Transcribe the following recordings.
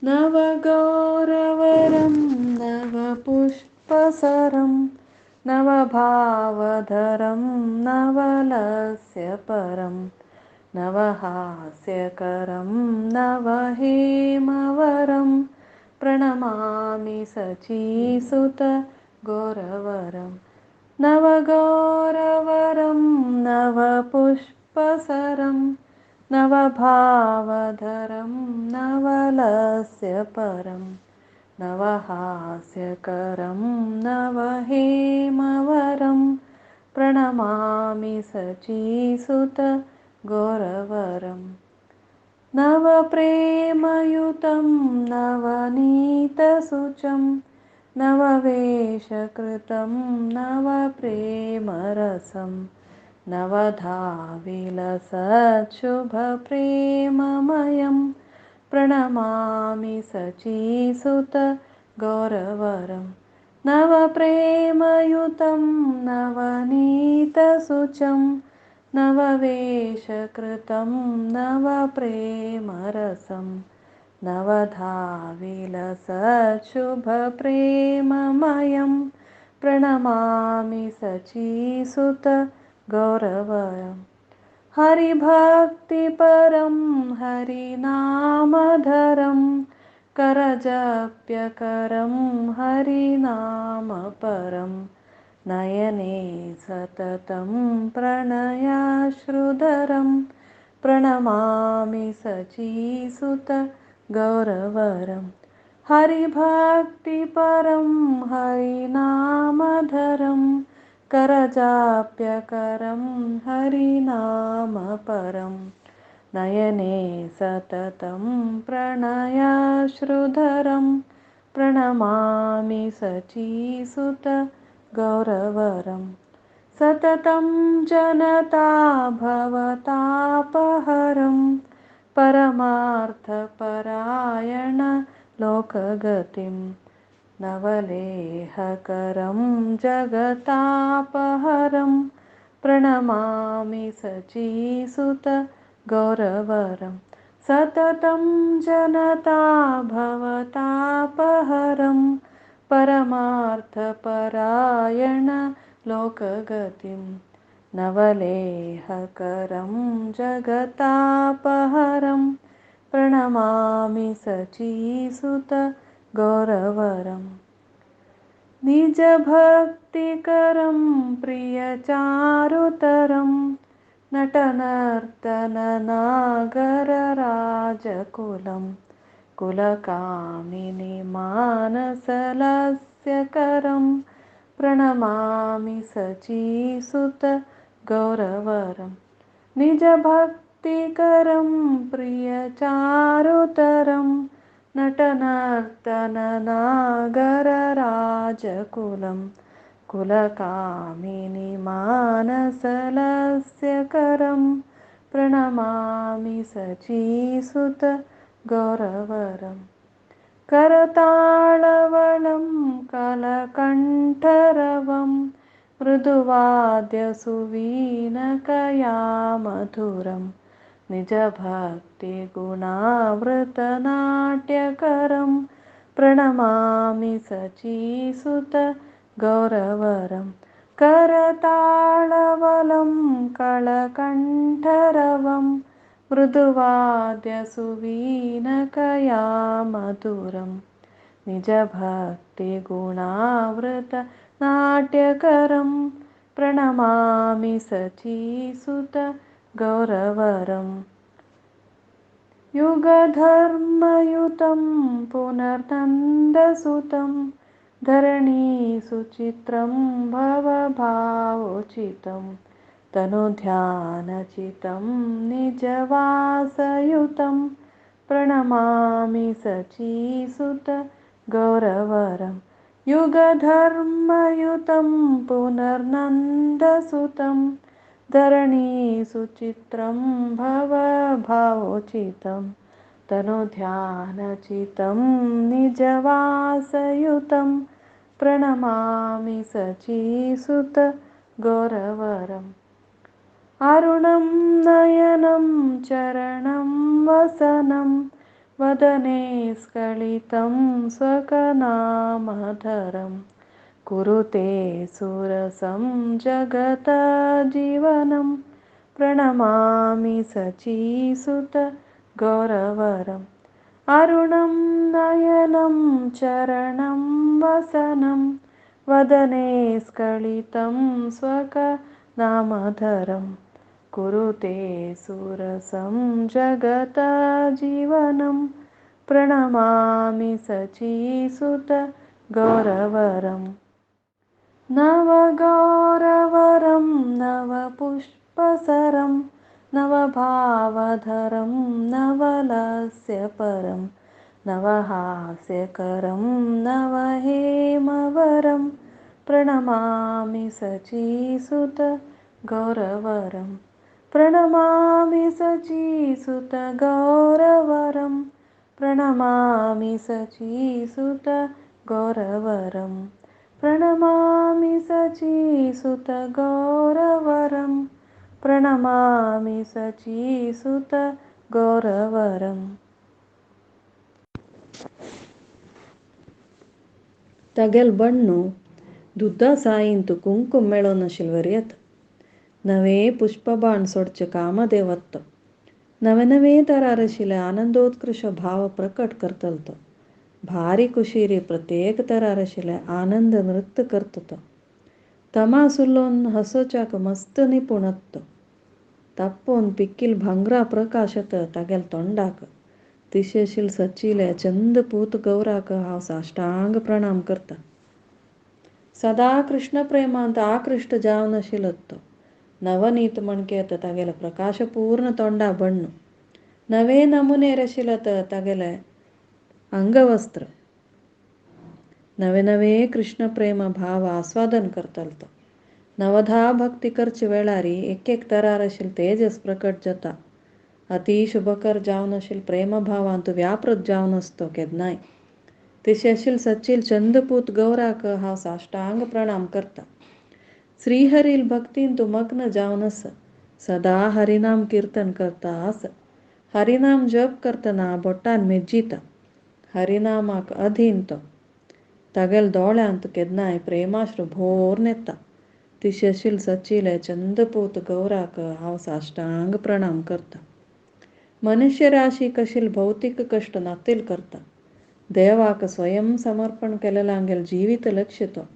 नवगौरवरं नवपुष्पसरं नवभावधरं नवलस्य परं नवहास्यकरं नवहेमवरं प्रणमामि सचीसुत गौरवरं नवगौरवरं नवपुष्पसरं नवभावधरं नवलस्य परं नवहास्यकरं नवहेमवरं प्रणमामि सचीसुत गौरवरम् नवप्रेमयुतं नवनीतसुचं नववेशकृतं नवप्रेमरसं नवधाविलसच्छुभप्रेममयं प्रणमामि सचीसुत गौरवरं नवप्रेमयुतं नवनीतसुचं नववेशकृतं नवप्रेमरसं नवधाविलसच्छुभप्रेममयं प्रणमामि सचीसुत गौरवरम् हरिभक्तिपरं हरिनामधरं करजप्यकरं हरिनामपरं नयने सततं प्रणयाश्रुधरं प्रणमामि सचीसुत गौरवरं हरिभक्तिपरं हरिनामधरं करजाप्यकरं हरिनामपरं नयने सततं प्रणयाश्रुधरं प्रणमामि सचीसुत गौरवरं सततं जनता भवतापहरं परमार्थपरायण लोकगतिं नवलेहकरं जगतापहरं प्रणमामि सचीसुत गौरवरं सततं जनता भवतापहरं परमार्थपरायण लोकगतिं नवलेहकरं जगतापहरं प्रणमामि सचीसुत गौरवरम् निजभक्तिकरं प्रियचारुतरं नटनर्तननागरराजकुलं कुलकामिनि मानसलस्यकरं प्रणमामि सचीसुत गौरवरं निजभक्तिकरं प्रियचारुतरं नटनर्तननागरराजकुलं कुलकामिनि मानसलस्यकरं प्रणमामि सचीसुत गौरवरम् करताळवलं कलकण्ठरवं मृदुवाद्यसुवीनकया मधुरं निजभक्तिगुणावृतनाट्यकरं प्रणमामि सचीसुत गौरवरं करताळवलं कलकण्ठरवं मृदुवाद्यसुवीनकया मधुरं निजभक्तिगुणावृतनाट्यकरं प्रणमामि सचीसुत गौरवरम् युगधर्मयुतं पुनर्नन्दसुतं धरणीसुचित्रं भवभावोचितं तनुध्यानचितं निजवासयुतं प्रणमामि सचीसुत गौरवरं युगधर्मयुतं पुनर्नन्दसुतं धरणीसुचित्रं भवभावोचितं तनुध्यानचितं निजवासयुतं प्रणमामि सचीसुत गौरवरम् अरुणं नयनं चरणं वसनं वदने स्खलितं स्वकनामधरं कुरुते सुरसं जगतजीवनं प्रणमामि शचीसुत गौरवरम् अरुणं नयनं चरणं वसनं वदने स्खलितं स्वकनामधरं कुरुते सुरसं जगतजीवनं प्रणमामि शचीसुत गौरवरम् नवगौरवरं नवपुष्पसरं नवभावधरं नवलस्यपरं नवहास्यकरं नवहेमवरं प्रणमामि शचीसुत गौरवरं प्रणमामि शचीसुत गौरवरं प्रणमामि शचीसुत गौरवरं प्रणमामि शचीसुत गौरवरं प्रणमामि शचीसुत गौरवरम् तगेल बण्णु दुद्धा सायिंतु कुंकुम मेळो नशील वरियत नवे पुष्पबाण सोडचे कामदेवत्त नवे नवे तरारशिले आनंदोत्कृष भाव प्रकट करतलत भारी खुशीरी प्रत्येक तरारशिले आनंद नृत्य करतत तमा सुल्लोन हसोचाक मस्त निपुणत्त तप्पोन पिक्किल भंगरा प्रकाशत तगेल तोंडाक तिशेशील सच्चिले चंद पूत गौराक हांव साष्टांग प्रणाम करता सदा कृष्ण प्रेमांत आकृष्ट जावन आशिल्लो नवनीत मणकेत तगेले प्रकाशपूर्ण तोंडा बण्णु नवे नमुने रशिलत तगेले अंगवस्त्र नवे नवे कृष्ण प्रेम भाव आस्वादन करतलतो नवधा भक्ती करचे वेळारी एक तरार आशिल तेजस प्रकट जाता अति शुभकर जावन आशिल प्रेम भावांत व्यापृत जावन असतो केदनाय तिशेशील सच्चिल चंदपूत गौराक हांव साष्टांग प्रणाम करता श्रीहरील भक्तीन तू मग्न जावन आस सदा हरिनाम कीर्तन करता आस हरिनाम जप करतना बोटान मेज्जिता हरिनामाक अधीन तो तगेल दोळ्यांत केदनाय प्रेमाश्रू भोर नेता तिशेशील सच्चिले चंदपूत गौराक हांव साष्टांग प्रणाम करता मनुष्य राशी कशील भौतिक कष्ट नातील करता देवाक स्वयं समर्पण केलेलांगेल जीवित लक्ष्य तो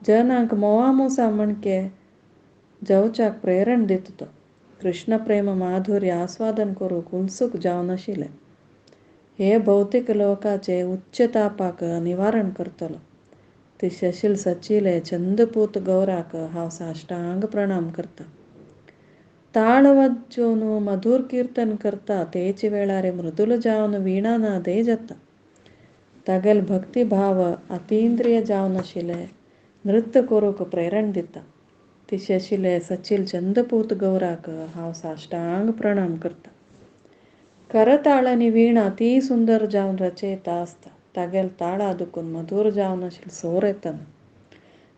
जनांक मोवामोसा मणके जावच्याक प्रेरण दिता कृष्ण प्रेम माधुर्य आस्वादन करूंक उत्सुक जावन आशिल्ले हे भौतिक लोकाचे उच्च तापाक निवारण करतलो तिशेशील सच्चिले चंदपूत गौराक हांव साष्टांग प्रणाम करता ताळ वाजोवन मधुर कीर्तन करता तेचे वेळारे मृदुल जावन वीणानादे जाता तगेल भक्तिभाव अतींद्रिय जावन आशिल्ले नृत्य करूंक प्रेरण दिता तिशेशीले सच्चिल चंदपूत गौराक हांव साष्टांग प्रणाम करता करताळ आनी वीणा ती सुंदर जावन रचयता आसता तगेल ताळा दुखून मधुर जावन आशिल्ले सोर येतना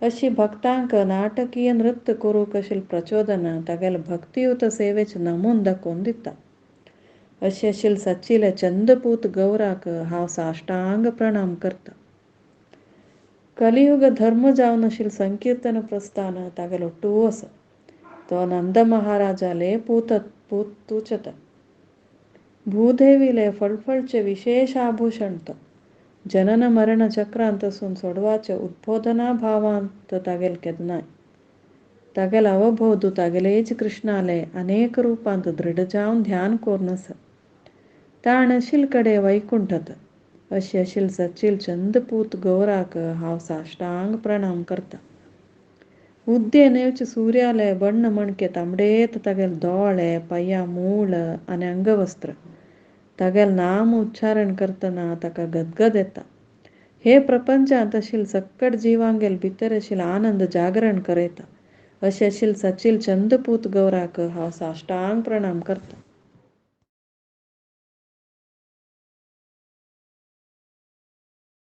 अशी भक्तांक नाटकीय नृत्य करूंक आशिल प्रचोदन तगेल भक्तियुत सेवेचे नमून दाखोवन दिता अशी आशिल सच्चिले चंदपूत गौराक हांव साष्टांग प्रणाम करता कलियुग धर्म जावन आशिल संकीर्तन प्रस्थान तगेल ಒಟ್ಟು आसा तो नंद महाराजाले पूत तूचत भूदेवीले फळफळचे विशेष आभूषण तो जनन मरण चक्रांतसून सोडवाचे उद्बोधना भावांत तगेल केदनाय तगेल अवबोधू तगेलेच कृष्णाले अनेक रूपांत दृढ जावन ध्यान कोरून आसा ताण आशिल कडे वैकुंठत अशी आशिल सच्चिल चंदपूत गौराक हांव साष्टांग प्रणाम करता उद्दे नेवचे सूर्याले बण्ण मणके तांबडेत तगेल दोळे पय्या मूळ आनी अंगवस्त्र तगेल नाम उच्चारण करतना ताका गदगद येता हे प्रपंचांत आशिल सक्कट जिवांगेल भितर आशिल आनंद जागरण करयता अशें आशिल सच्चिल चंदपूत गौराक हांव साष्टांग प्रणाम करता